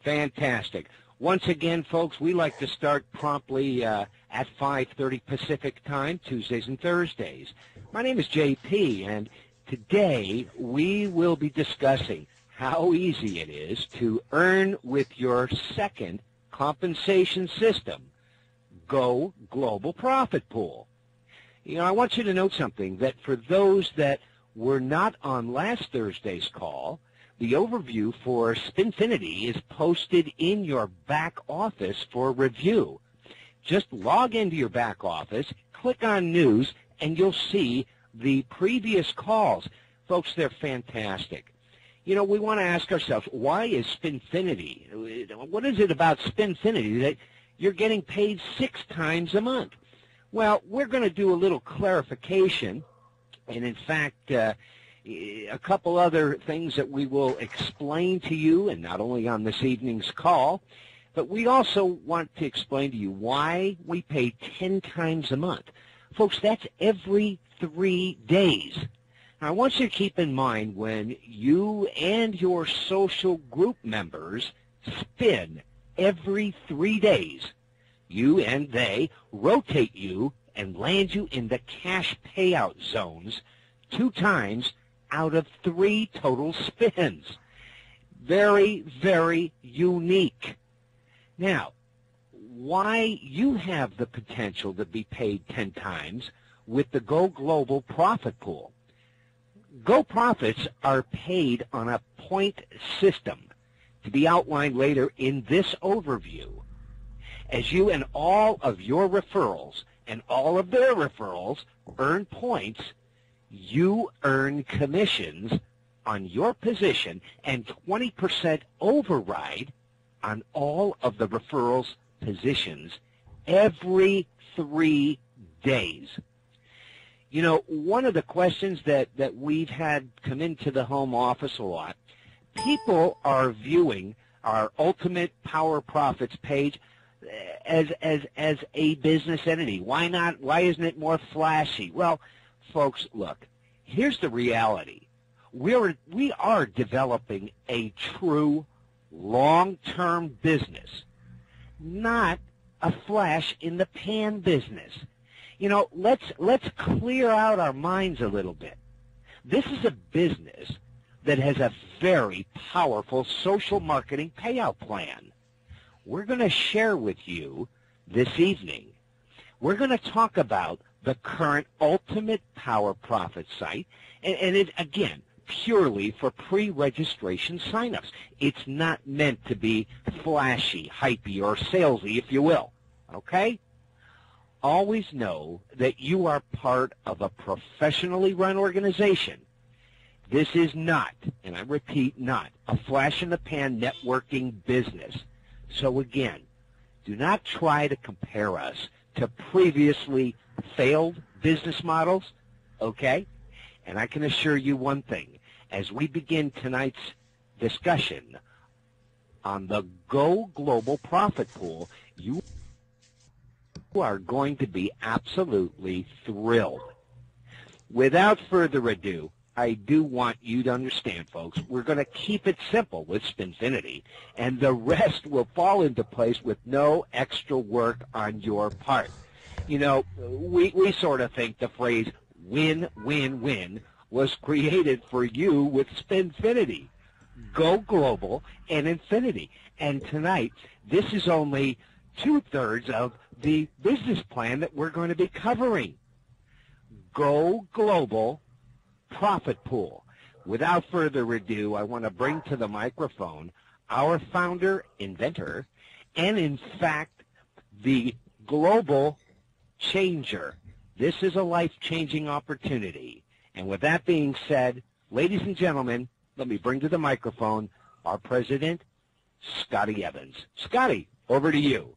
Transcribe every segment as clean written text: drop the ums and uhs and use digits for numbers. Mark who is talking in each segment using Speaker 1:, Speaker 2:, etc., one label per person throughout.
Speaker 1: Fantastic. Once again, folks, we like to start promptly at 5:30 Pacific time, Tuesdays and Thursdays. My name is JP, and today we will be discussing how easy it is to earn with your second compensation system, Go Global Profit Pool. You know, I want you to note something, that for those that were not on last Thursday's call, the overview for Spinfinity is posted in your back office for review. Just log into your back office, click on News, and you'll see the previous calls. Folks, they're fantastic. You know, we want to ask ourselves, why is Spinfinity? What is it about Spinfinity that you're getting paid 6 times a month? Well, we're going to do a little clarification, and in fact, a couple other things that we will explain to you, and not only on this evening's call, but we also want to explain to you why we pay 10 times a month. Folks, that's every 3 days. Now, I want you to keep in mind when you and your social group members spin every 3 days, you and they rotate you and land you in the cash payout zones 2 times out of 3 total spins. Very, very unique. Now, why you have the potential to be paid 10 times with the Go Global Profit Pool. Go Profits are paid on a point system to be outlined later in this overview. As you and all of your referrals and all of their referrals earn points, you earn commissions on your position and 20% override on all of the referrals' positions every 3 days. You know, one of the questions that we've had come into the home office a lot, people are viewing our Ultimate Power Profits page as a business entity. Why not? Why isn't it more flashy? Well, folks, look, here's the reality. We are developing a true long-term business, not a flash-in-the-pan business. You know, let's clear out our minds a little bit. This is a business that has a very powerful social marketing payout plan. We're going to share with you this evening. We're going to talk about the current Ultimate Power Profit site, and it, again, purely for pre-registration signups. It's not meant to be flashy, hypey, or salesy, if you will, okay? Always know that you are part of a professionally run organization. This is not, and I repeat, not a flash-in-the-pan networking business. So again, do not try to compare us to previously failed business models, okay? And I can assure you one thing. As we begin tonight's discussion on the Go Global Profit Pool, you are going to be absolutely thrilled. Without further ado, I do want you to understand, folks, we're going to keep it simple with Spinfinity, and the rest will fall into place with no extra work on your part. You know, we sort of think the phrase win, win, win was created for you with Spinfinity. Go global and infinity. And tonight, this is only 2/3 of the business plan that we're going to be covering. Go Global Profit Pool. Without further ado, I want to bring to the microphone our founder, inventor, and in fact, the global changer. This is a life-changing opportunity. And with that being said, ladies and gentlemen, let me bring to the microphone our president, Scotty Evans. Scotty, over to you.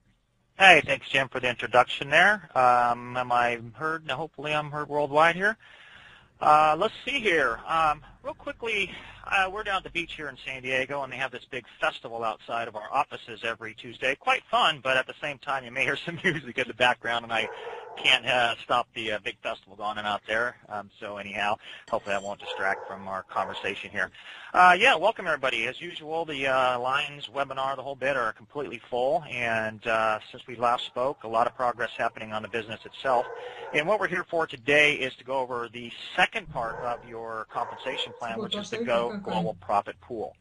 Speaker 2: Hey, thanks, Jim, for the introduction there. Am I heard? Now, hopefully I'm heard worldwide here. Let's see here. Real quickly, we're down at the beach here in San Diego, and they have this big festival outside of our offices every Tuesday. Quite fun, but at the same time, you may hear some music in the background, and I can't stop the big festival going on out there. So anyhow, hopefully that won't distract from our conversation here. Yeah, welcome everybody. As usual, the lines, webinar, the whole bit are completely full. And since we last spoke, a lot of progress happening on the business itself. And what we're here for today is to go over the second part of your compensation plan, which is the Go Global Profit Pool.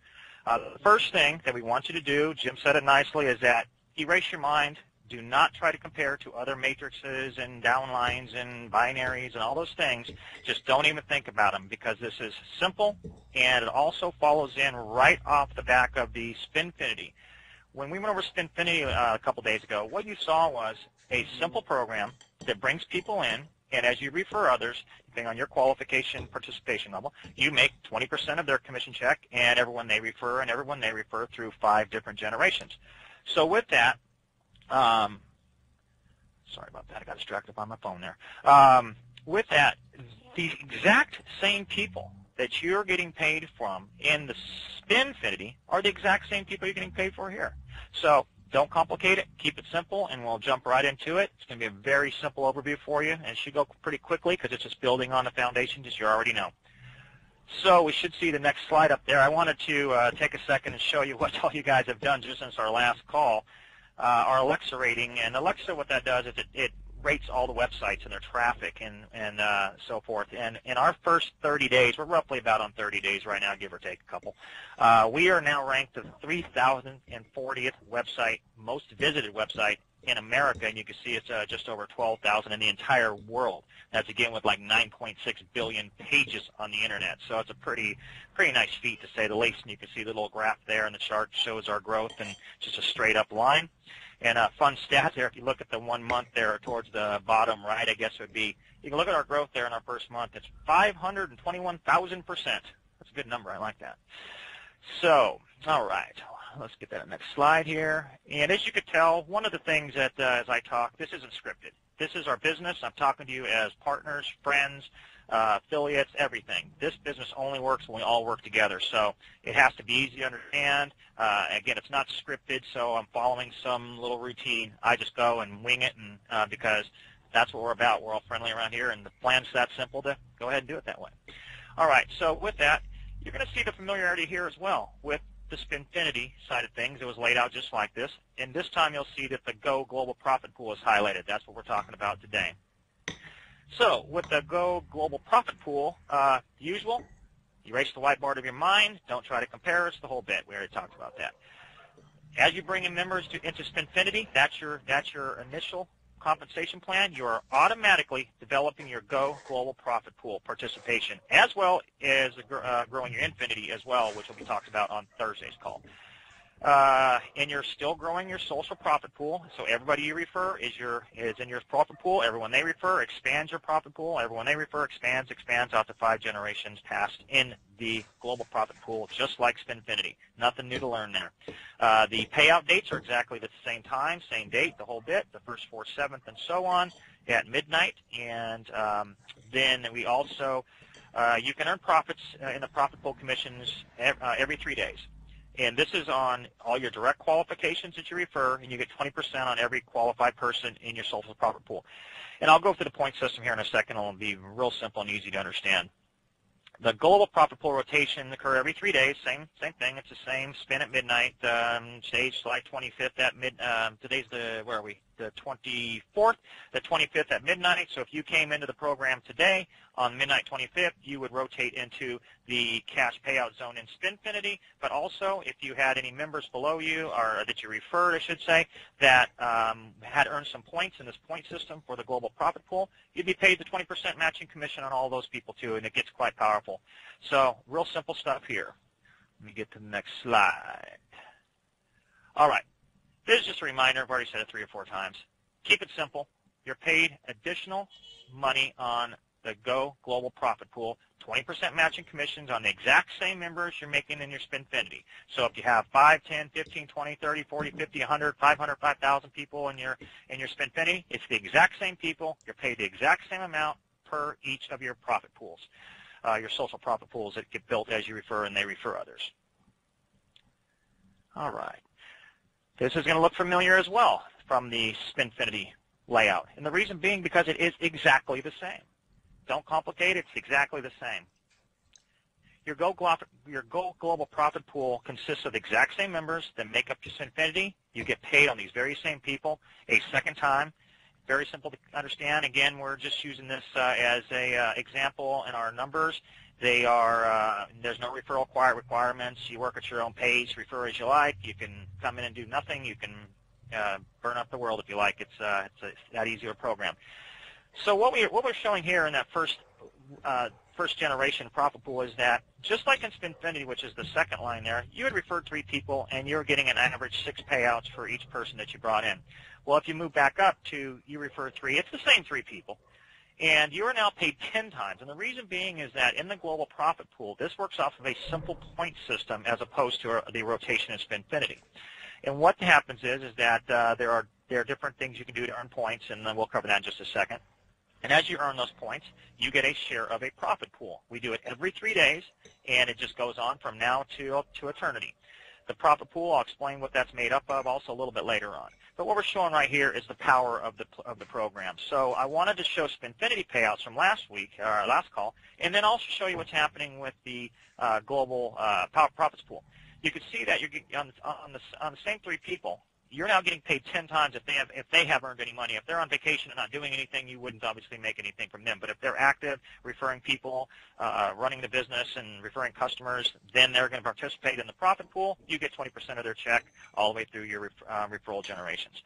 Speaker 2: The first thing that we want you to do, Jim said it nicely, is that erase your mind. Do not try to compare to other matrices and downlines and binaries and all those things. Just don't even think about them, because this is simple, and it also follows in right off the back of the Spinfinity. When we went over Spinfinity a couple days ago, what you saw was a simple program that brings people in, and as you refer others, depending on your qualification participation level, you make 20% of their commission check, and everyone they refer through 5 different generations. So with that, sorry about that, I got distracted by my phone there. With that, the exact same people that you're getting paid from in the Spinfinity are the exact same people you're getting paid for here. So don't complicate it, keep it simple, and we'll jump right into it. It's going to be a very simple overview for you, and it should go pretty quickly because it's just building on the foundations as you already know. So we should see the next slide up there. I wanted to take a second and show you what all you guys have done just since our last call. Our Alexa rating, and Alexa, what that does is it rates all the websites and their traffic and so forth. And in our first 30 days, we're roughly about on 30 days right now, give or take a couple, we are now ranked the 3,040th website, most visited website in America, and you can see it's just over 12,000 in the entire world. That's again with like 9.6 billion pages on the internet. So it's a pretty nice feat, to say the least. And you can see the little graph there, and the chart shows our growth and just a straight up line. And a fun stat there, if you look at the 1 month there towards the bottom right, I guess it would be, you can look at our growth there in our first month. It's 521,000%. That's a good number. I like that. So, all right. Let's get that next slide here. And as you could tell, one of the things that as I talk, this isn't scripted. This is our business. I'm talking to you as partners, friends, affiliates, everything. This business only works when we all work together. So it has to be easy to understand. Again, it's not scripted, so I'm following some little routine. I just go and wing it, and because that's what we're about. We're all friendly around here, and the plan's that simple to go ahead and do it that way. All right, so with that, you're going to see the familiarity here as well with the Spinfinity side of things. It was laid out just like this. And this time you'll see that the Go Global Profit Pool is highlighted. That's what we're talking about today. So with the Go Global Profit Pool, the usual, erase the whiteboard of your mind. Don't try to compare us, the whole bit. We already talked about that. As you bring in members into Spinfinity, that's your initial compensation plan. You are automatically developing your Go Global Profit Pool participation, as well as growing your Infinity as well, which will be talked about on Thursday's call. And you're still growing your social profit pool. So everybody you refer is in your profit pool. Everyone they refer expands your profit pool. Everyone they refer expands out to 5 generations past in the global profit pool, just like Spinfinity. Nothing new to learn there. The payout dates are exactly the same time, same date, the whole bit, the 1st, 4th, 7th, and so on at midnight. And then we also, you can earn profits in the profit pool commissions every 3 days. And this is on all your direct qualifications that you refer, and you get 20% on every qualified person in your social profit pool. And I'll go through the point system here in a second. It'll be real simple and easy to understand. The global profit pool rotation occur every 3 days. Same thing. It's the same spin at midnight. Stage July 25th at today's where are we? The 24th, the 25th at midnight. So if you came into the program today on midnight 25th, you would rotate into the cash payout zone in Spinfinity. But also, if you had any members below you, or that you referred, I should say, that had earned some points in this point system for the global profit pool, you'd be paid the 20% matching commission on all those people too, and it gets quite powerful. So real simple stuff here. Let me get to the next slide. All right. This is just a reminder. I've already said it 3 or 4 times. Keep it simple. You're paid additional money on the Go Global Profit Pool, 20% matching commissions on the exact same members you're making in your Spinfinity. So if you have 5, 10, 15, 20, 30, 40, 50, 100, 500, 5,000 people in your Spinfinity, it's the exact same people. You're paid the exact same amount per each of your profit pools, your social profit pools that get built as you refer and they refer others. All right. This is going to look familiar as well from the Spinfinity layout. And the reason being because it is exactly the same. Don't complicate it. It's exactly the same. Your Go Global Profit Pool consists of the exact same members that make up your Spinfinity. You get paid on these very same people a second time. Very simple to understand. Again, we're just using this as a example in our numbers. They are there's no referral requirements. You work at your own pace, refer as you like. You can come in and do nothing. You can burn up the world if you like. It's that easy of a program. So what we're showing here in that first generation profit pool is that just like in Spinfinity, which is the second line there, you had referred 3 people and you're getting an average 6 payouts for each person that you brought in. Well, if you move back up to you refer 3, it's the same 3 people, and you are now paid 10 times. And the reason being is that in the global profit pool, this works off of a simple point system as opposed to the rotation in Spinfinity. And what happens is that there are different things you can do to earn points, and then we'll cover that in just a second. And as you earn those points, you get a share of a profit pool. We do it every 3 days, and it just goes on from now to eternity. The profit pool, I'll explain what that's made up of also a little bit later on. But what we're showing right here is the power of the program. So I wanted to show Spinfinity payouts from last week, our last call, and then also show you what's happening with the global profits pool. You can see that you're on the same 3 people. You're now getting paid 10 times if they have earned any money. If they're on vacation and not doing anything, you wouldn't obviously make anything from them. But if they're active, referring people, running the business and referring customers, then they're going to participate in the profit pool. You get 20% of their check all the way through your referral generations.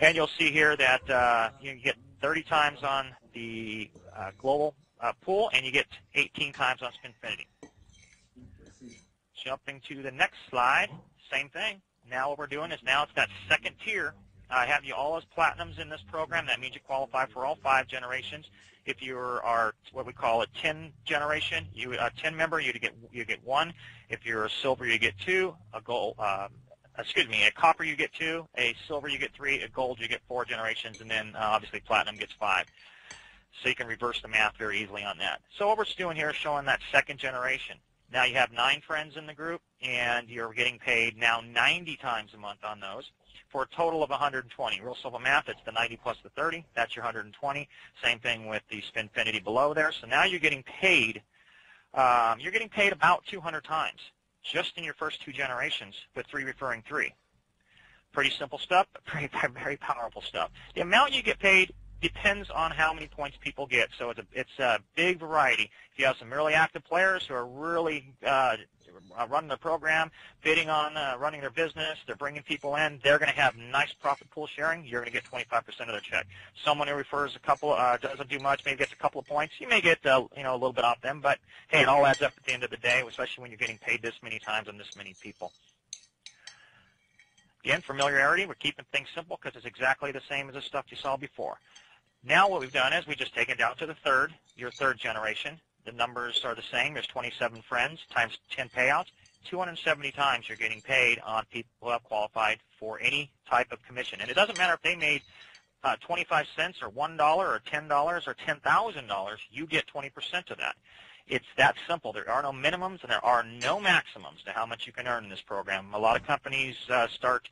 Speaker 2: And you'll see here that you get 30 times on the global pool, and you get 18 times on Spinfinity. Jumping to the next slide, same thing. Now what we're doing is now it's that second tier. I have you all as platinums in this program. That means you qualify for all 5 generations. If you are what we call a 10 generation, a 10 member, you get 1. If you're a silver, you get 2. A copper, you get 2. A silver, you get 3. A gold, you get 4 generations, and then obviously platinum gets 5. So you can reverse the math very easily on that. So what we're doing here is showing that second generation. Now you have 9 friends in the group, and you're getting paid now 90 times a month on those for a total of 120. Real simple math, it's the 90 plus the 30. That's your 120. Same thing with the Spinfinity below there. So now you're getting paid about 200 times just in your first 2 generations with 3 referring 3. Pretty simple stuff, but very powerful stuff. The amount you get paid depends on how many points people get. So it's a big variety. If you have some really active players who are really running the program, bidding on running their business, they're bringing people in, they're going to have nice profit pool sharing. You're going to get 25% of their check. Someone who refers a couple, doesn't do much, maybe gets a couple of points, you may get a little bit off them, but hey, it all adds up at the end of the day, especially when you're getting paid this many times on this many people. Again, familiarity, we're keeping things simple because it's exactly the same as the stuff you saw before. Now what we've done is we just take it down to your third generation. The numbers are the same. There's 27 friends times 10 payouts. 270 times you're getting paid on people who have qualified for any type of commission. And it doesn't matter if they made 25 cents or $1 or $10 or $10,000, you get 20% of that. It's that simple. There are no minimums and there are no maximums to how much you can earn in this program. A lot of companies start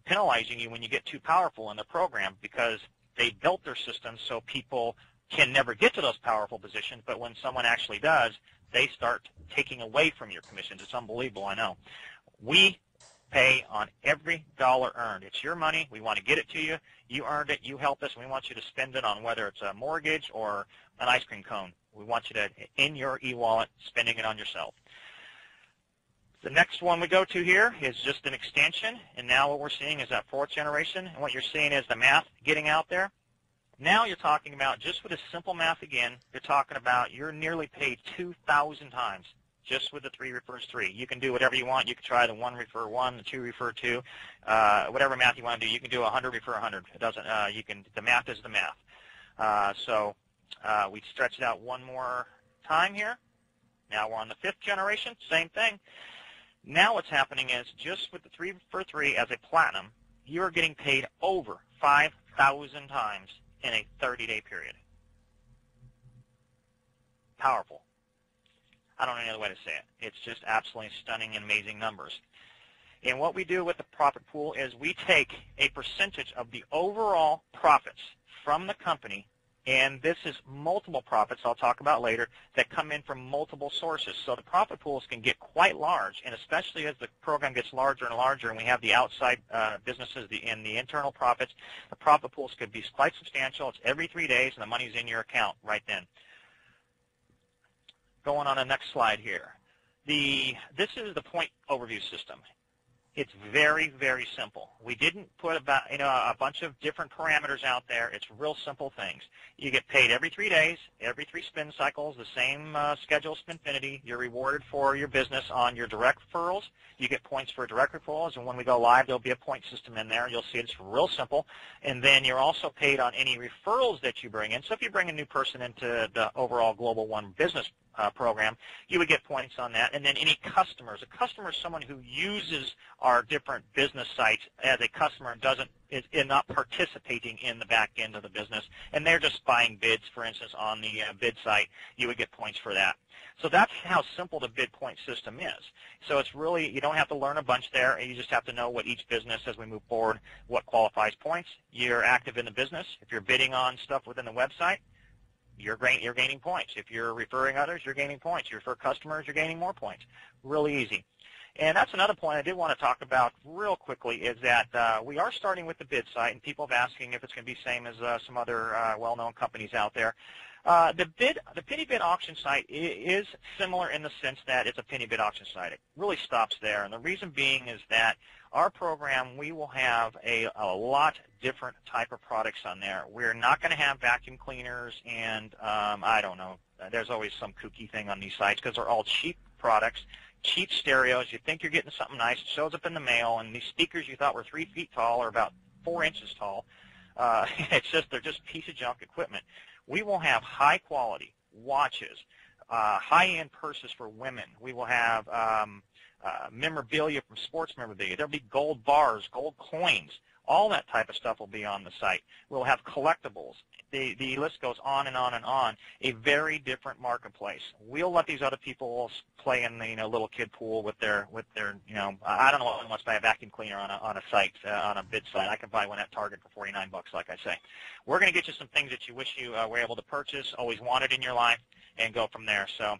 Speaker 2: penalizing you when you get too powerful in the program because they built their systems so people can never get to those powerful positions, but when someone actually does, they start taking away from your commissions. It's unbelievable, I know. We pay on every dollar earned. It's your money. We want to get it to you. You earned it. You helped us. And we want you to spend it on whether it's a mortgage or an ice cream cone. We want you to, in your e-wallet, spending it on yourself. The next one we go to here is just an extension, and now what we're seeing is that 4th generation, and what you're seeing is the math getting out there. Now you're talking about, just with a simple math again, you're talking about you're nearly paid 2,000 times just with the 3 refers 3. You can do whatever you want. You can try the 1 refer 1, the 2 refer 2, whatever math you want to do. You can do 100 refer 100. It doesn't. The math is the math. So we stretch it out one more time here. Now we're on the 5th generation. Same thing. Now what's happening is just with the 3 for 3 as a platinum, you're getting paid over 5,000 times in a 30-day period. Powerful. I don't know any other way to say it. It's just absolutely stunning and amazing numbers. And what we do with the profit pool is we take a percentage of the overall profits from the company, and this is multiple profits I'll talk about later that come in from multiple sources. So the profit pools can get quite large, and especially as the program gets larger and larger and we have the outside businesses and the internal profits, the profit pools could be quite substantial. It's every 3 days, and the money's in your account right then. Going on the next slide here. This is the point overview system. It's very, very simple. We didn't put a bunch of different parameters out there. It's real simple things. You get paid every 3 days, every 3 spin cycles, the same schedule Spinfinity. You're rewarded for your business on your direct referrals. You get points for direct referrals, and when we go live, there'll be a point system in there. You'll see it's real simple. And then you're also paid on any referrals that you bring in. So if you bring a new person into the overall Global One business program, you would get points on that. And then any customers. A customer is someone who uses our different business sites as a customer and is not participating in the back end of the business, and they're just buying bids, for instance, on the bid site. You would get points for that. So that's how simple the bid point system is. So it's really, you don't have to learn a bunch there, and you just have to know what each business, as we move forward, what qualifies points. You're active in the business. If you're bidding on stuff within the website, you're gaining points. If you're referring others, you're gaining points. You refer customers, you're gaining more points. Really easy. And that's another point I did want to talk about real quickly is that we are starting with the bid site, and people have asking if it's going to be the same as some other well-known companies out there. The penny bid auction site is similar in the sense that it's a penny bid auction site. It really stops there, and the reason being is that our program, we will have a lot different type of products on there. We're not going to have vacuum cleaners and, I don't know, there's always some kooky thing on these sites because they're all cheap products, cheap stereos. You think you're getting something nice. It shows up in the mail, and these speakers you thought were 3 feet tall are about 4 inches tall. They're just piece of junk equipment. We will have high-quality watches, high-end purses for women. We will have memorabilia from sports memorabilia. There'll be gold bars, gold coins. All that type of stuff will be on the site. We'll have collectibles. The list goes on and on and on. A very different marketplace. We'll let these other people play in the little kid pool with their I don't know what much buy a vacuum cleaner on a site on a bid site. I can buy one at Target for $49, like I say. We're going to get you some things that you wish you were able to purchase, always wanted in your life, and go from there. So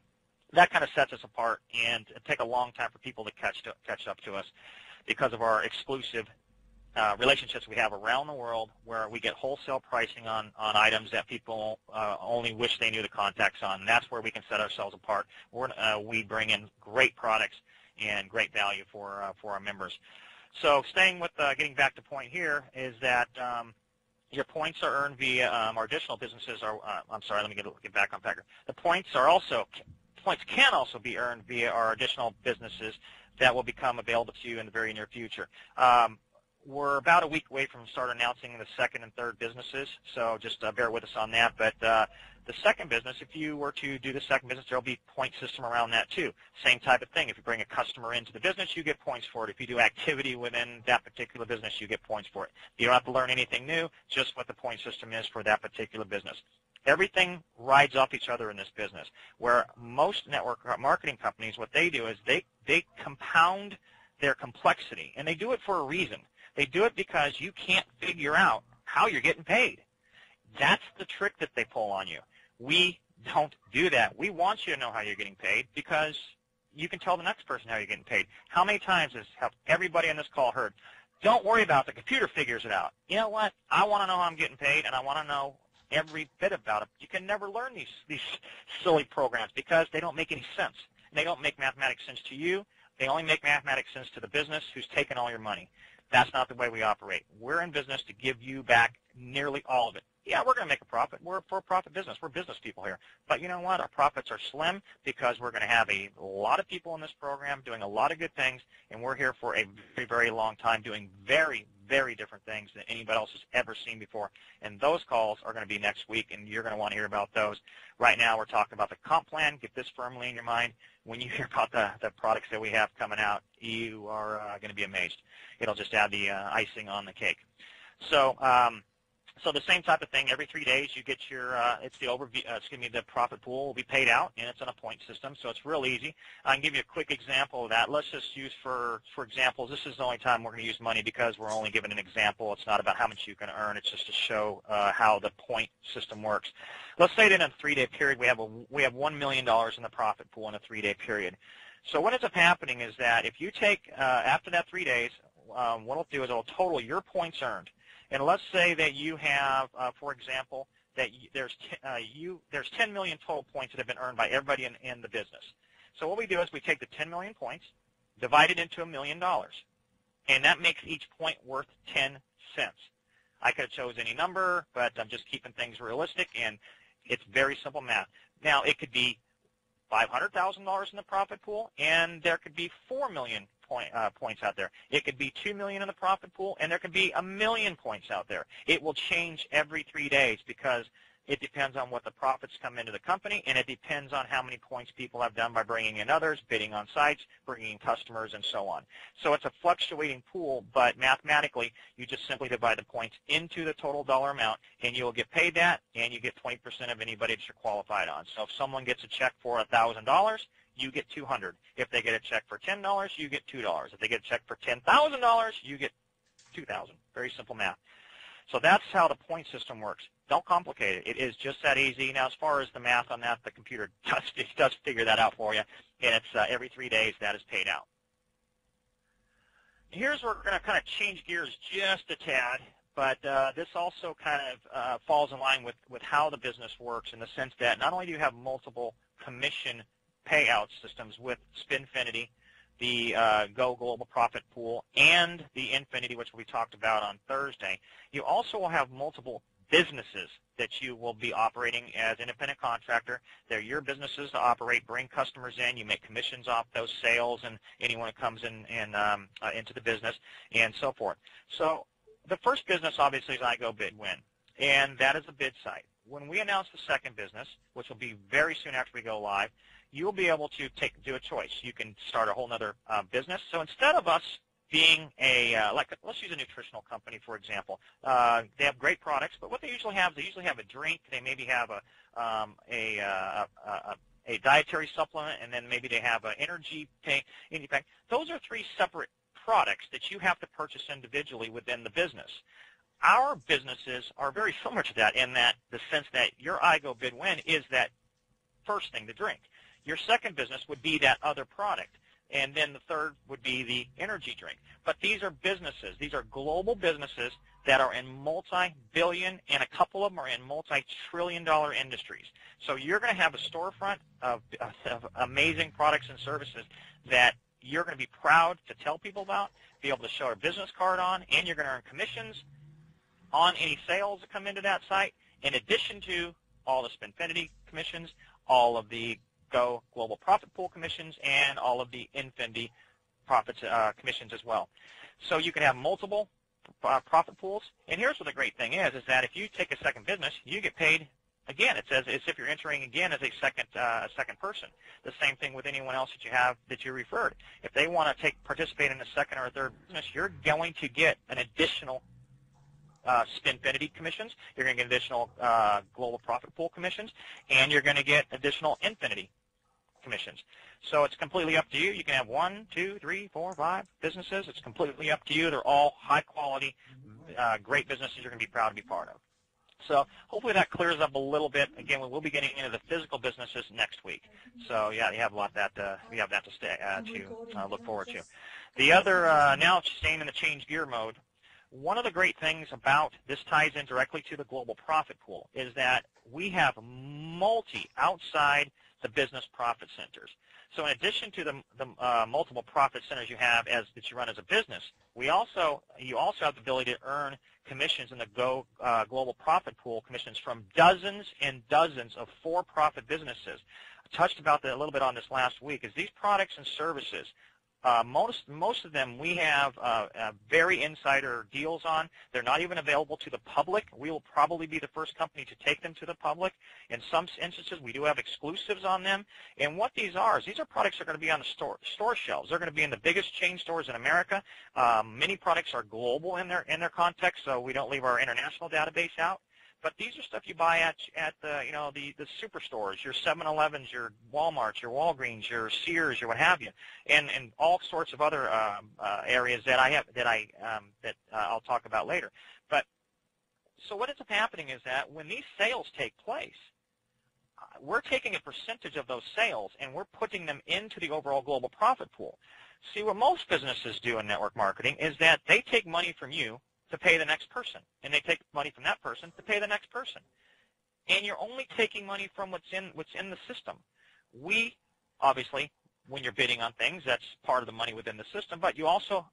Speaker 2: that kind of sets us apart, and it take a long time for people to catch up to us because of our exclusive relationships we have around the world where we get wholesale pricing on items that people only wish they knew the contacts on. And that's where we can set ourselves apart. We bring in great products and great value for our members. So staying with getting back to point here is that your points are earned via our additional businesses. I'm sorry, let me get back on Packer. The points can also be earned via our additional businesses that will become available to you in the very near future. We're about a week away from start announcing the second and third businesses, so just bear with us on that. But the second business, if you were to do the second business, there will be a point system around that too. Same type of thing. If you bring a customer into the business, you get points for it. If you do activity within that particular business, you get points for it. You don't have to learn anything new, just what the point system is for that particular business. Everything rides off each other in this business, where most network marketing companies, what they do is they compound their complexity, and they do it for a reason. They do it because you can't figure out how you're getting paid. That's the trick that they pull on you. We don't do that. We want you to know how you're getting paid because you can tell the next person how you're getting paid. How many times has everybody on this call heard, don't worry about it, the computer figures it out. You know what? I want to know how I'm getting paid, and I want to know every bit about it. You can never learn these silly programs because they don't make any sense. They don't make mathematics sense to you. They only make mathematics sense to the business who's taken all your money. That's not the way we operate. We're in business to give you back nearly all of it. Yeah, we're going to make a profit. We're a for-profit business. We're business people here. But you know what? Our profits are slim because we're going to have a lot of people in this program doing a lot of good things, and we're here for a very, very long time doing very, very different things than anybody else has ever seen before. And those calls are going to be next week, and you're going to want to hear about those. Right now we're talking about the comp plan. Get this firmly in your mind. When you hear about the products that we have coming out, you are going to be amazed. It'll just add the icing on the cake. So So the same type of thing. Every 3 days, you get your it's the overview. The profit pool will be paid out, and it's on a point system, so it's real easy. I can give you a quick example of that. Let's just use for examples. This is the only time we're going to use money because we're only giving an example. It's not about how much you can earn. It's just to show how the point system works. Let's say that in a 3-day period, we have $1 million in the profit pool in a 3-day period. So what ends up happening is that if you take after that 3 days, what it'll do is it'll total your points earned. And let's say that you have, for example, that there's 10 million total points that have been earned by everybody in the business. So what we do is we take the 10 million points, divide it into $1 million, and that makes each point worth 10 cents. I could have chose any number, but I'm just keeping things realistic, and it's very simple math. Now, it could be $500,000 in the profit pool, and there could be 4 million points out there. It could be 2 million in the profit pool, and there could be 1 million points out there. It will change every 3 days because it depends on what the profits come into the company, and it depends on how many points people have done by bringing in others, bidding on sites, bringing in customers, and so on. So it's a fluctuating pool, but mathematically, you just simply divide the points into the total dollar amount, and you'll get paid that, and you get 20% of anybody that you're qualified on. So if someone gets a check for $1,000, you get $200. If they get a check for $10, you get $2. If they get a check for $10,000, you get $2,000. Very simple math. So that's how the point system works. Don't complicate it. It is just that easy. Now, as far as the math on that, the computer does figure that out for you, and it's every 3 days that is paid out. Here's where we're going to kind of change gears just a tad, but this also kind of falls in line with how the business works in the sense that not only do you have multiple commission payout systems with Spinfinity, the Go Global Profit Pool, and the Infinity, which we talked about on Thursday, you also will have multiple businesses that you will be operating as independent contractor. They're your businesses to operate, bring customers in. You make commissions off those sales and anyone that comes in into the business and so forth. So the first business, obviously, is I Go Bid Win, and that is a bid site. When we announce the second business, which will be very soon after we go live, you'll be able to do a choice. You can start a whole other business. So instead of us being let's use a nutritional company, for example. They have great products, but what they usually have a drink. They maybe have a dietary supplement, and then maybe they have an energy pack. Those are 3 separate products that you have to purchase individually within the business. Our businesses are very similar to that in that the sense that your I Go Bid Win is that first thing, the drink. Your second business would be that other product, and then the third would be the energy drink. But these are businesses. These are global businesses that are in multi-billion, and a couple of them are in multi-trillion-dollar industries. So you're going to have a storefront of amazing products and services that you're going to be proud to tell people about, be able to show a business card on, and you're going to earn commissions on any sales that come into that site, in addition to all the Spinfinity commissions, all of the Go Global Profit Pool commissions, and all of the Infinity profits commissions as well. So you can have multiple profit pools. And here's what the great thing is that if you take a second business, you get paid again. It says as if you're entering again as a second person. The same thing with anyone else that you have that you referred. If they want to participate in a second or a third business, you're going to get an additional Spinfinity commissions, you're going to get additional Global Profit Pool commissions, and you're going to get additional Infinity commissions. So it's completely up to you. You can have 1, 2, 3, 4, 5 businesses. It's completely up to you. They're all high quality, great businesses you're going to be proud to be part of. So hopefully that clears up a little bit. Again, we will be getting into the physical businesses next week. So yeah, you have a lot we have that to look forward to. The other now staying in the change gear mode. One of the great things about this ties in directly to the Global Profit Pool is that we have outside the business profit centers. So in addition to the multiple profit centers you have that you run as a business, you also have the ability to earn commissions in the Go Global Profit Pool commissions from dozens and dozens of for-profit businesses. I touched about that a little bit on this last week. Is these products and services Most of them we have very insider deals on. They're not even available to the public. We will probably be the first company to take them to the public. In some instances, we do have exclusives on them. And what these are is these are products that are going to be on the store shelves. They're going to be in the biggest chain stores in America. Many products are global in their context, so we don't leave our international database out. But these are stuff you buy at the the superstores, your 7-Elevens, your Walmarts, your Walgreens, your Sears, or what have you, and all sorts of other areas that I'll talk about later. But so what ends up happening is that when these sales take place, we're taking a percentage of those sales and we're putting them into the overall global profit pool. See, what most businesses do in network marketing is that they take money from you to pay the next person, and they take money from that person to pay the next person. And you're only taking money from what's in the system. We, obviously, when you're bidding on things, that's part of the money within the system, but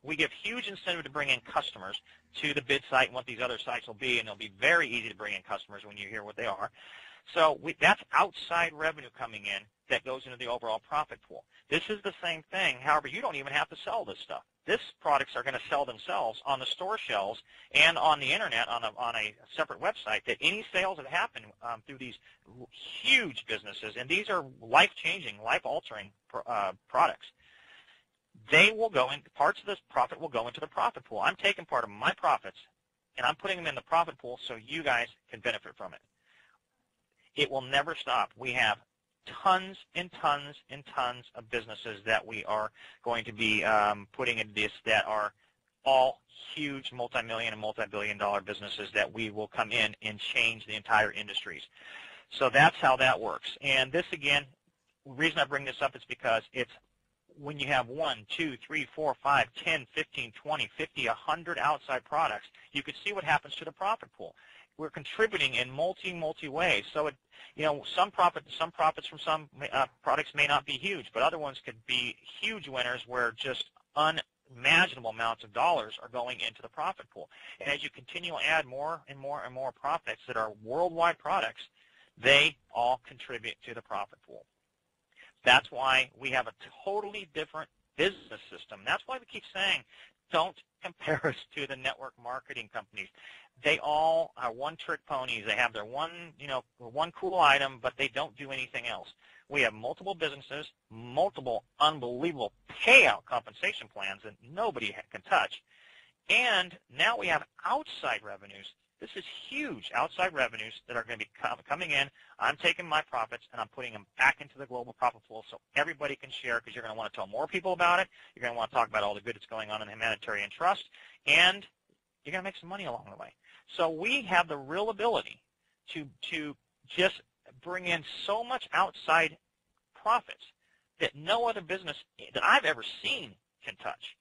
Speaker 2: we give huge incentive to bring in customers to the bid site and what these other sites will be, and it'll be very easy to bring in customers when you hear what they are. So that's outside revenue coming in that goes into the overall profit pool. This is the same thing. However, you don't even have to sell this stuff. These products are going to sell themselves on the store shelves and on the internet on a separate website. That any sales that happen through these huge businesses, and these are life-changing, life-altering products, they will go in. Parts of this profit will go into the profit pool. I'm taking part of my profits and I'm putting them in the profit pool so you guys can benefit from it. It will never stop. We have tons and tons and tons of businesses that we are going to be putting in this that are all huge multi-million and multi-billion-dollar businesses that we will come in and change the entire industries. So that's how that works. And this, again, the reason I bring this up is because it's when you have 1, 2, 3, 4, 5, 10, 15, 20, 50, 100 outside products, you can see what happens to the profit pool. We're contributing in multi ways. So some profits from some products may not be huge, but other ones could be huge winners where just unimaginable amounts of dollars are going into the profit pool. And as you continue to add more and more and more profits that are worldwide products, they all contribute to the profit pool. That's why we have a totally different business system. That's why we keep saying, don't compare us to the network marketing companies. They all are one-trick ponies. They have their one cool item, but they don't do anything else. We have multiple businesses, multiple unbelievable payout compensation plans that nobody can touch. And now we have outside revenues. This is huge outside revenues that are going to be coming in. I'm taking my profits and I'm putting them back into the global profit pool so everybody can share, because you're going to want to tell more people about it. You're going to want to talk about all the good that's going on in the Humanitarian Trust, and you're going to make some money along the way. So we have the real ability to just bring in so much outside profits that no other business that I've ever seen can touch.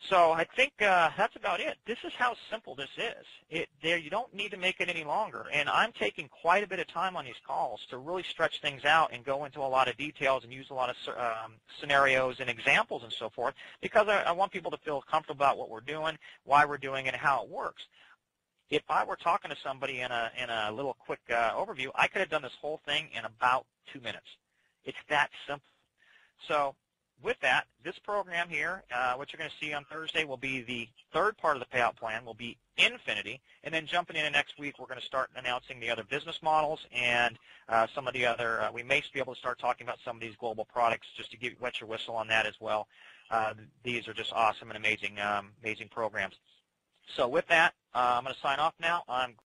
Speaker 2: So I think that's about it. This is how simple this is. You don't need to make it any longer. And I'm taking quite a bit of time on these calls to really stretch things out and go into a lot of details and use a lot of scenarios and examples and so forth, because I want people to feel comfortable about what we're doing, why we're doing it, and how it works. If I were talking to somebody in a little quick overview, I could have done this whole thing in about 2 minutes. It's that simple. So with that, this program here, what you're going to see on Thursday, will be the third part of the payout plan, will be Infinity. And then jumping into next week, we're going to start announcing the other business models and some of the other, we may be able to start talking about some of these global products just to wet your whistle on that as well. These are just awesome and amazing programs. So with that, I'm going to sign off now. I'm